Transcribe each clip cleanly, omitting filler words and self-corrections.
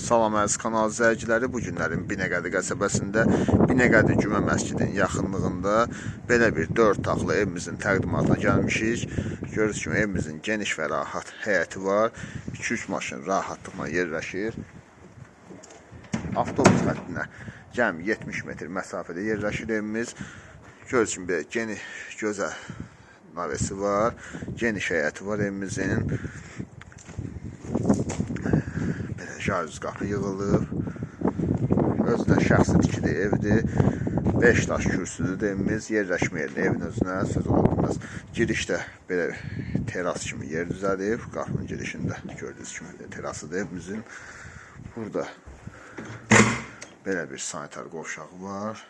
Salam əziz kanal izləyiciləri, bu günlərin Binəqədi qəsəbəsində Binəqədi Cümə məscidinin yaxınlığında belə bir 4 otaqlı evimizin təqdimatına gəlmişik. Görürsünüz ki, evimizin geniş və rahat həyəti var. 2-3 maşın rahatlıqla yerləşir. Avtobus xəttinə cəmi 70 metr məsafədə yerləşir evimiz. Görürsünüz ki, belə geniş, gözəl navesi var, geniş həyəti var evimizin. Jalüz qapı yığılıb. Özünə şəxsi tikili evdir. 5 daş kürsüdür evimiz. Yerləşmə yerinə evin özünə söz ola bilməz. Girişdə belə teras kimi yer düzəlib. Qapının girişində gördüyünüz kimi terasıdır evimizin. Burada belə bir sanitar qovşağı var.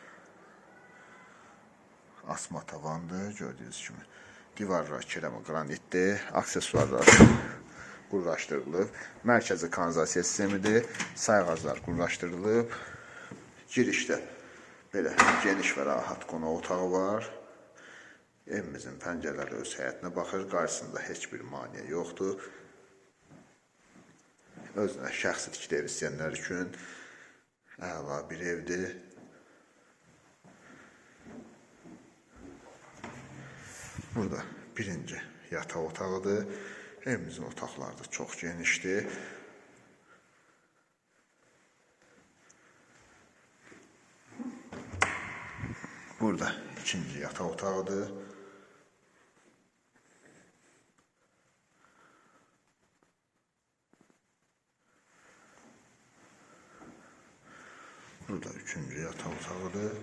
Asma tavandır gördüyünüz kimi. Divarlar kirəmi qranitdir. Aksesuarlar qurlaşdırılıb. Mərkəzi kanalizasiya sistemidir. Sayğaclar qurlaşdırılıb. Girişdə belə geniş və rahat qonaq otağı var. Evimizin pəncərələri öz həyətinə baxır. Qarşısında heç bir maneə yoxdur. Özünə şəxsi tikili ev istəyənlər üçün əla bir evdir. Burada birinci yataq otağıdır. Evimizin otaqları da çox genişdir. Burada ikinci yataq otağıdır. Burada üçüncü yataq otağıdır.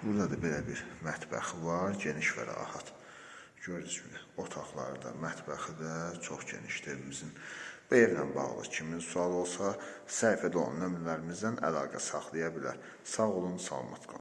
Burada da belə bir mətbəxi var, geniş və rahat. Gördüyünüz kimi otaqları da, mətbəxi də çox genişdir evimizin. Bu evlə bağlı kimin sual olsa, səhifədə olan nömrələrimizdən əlaqə saxlaya bilər. Sağ olun, salamat qalın.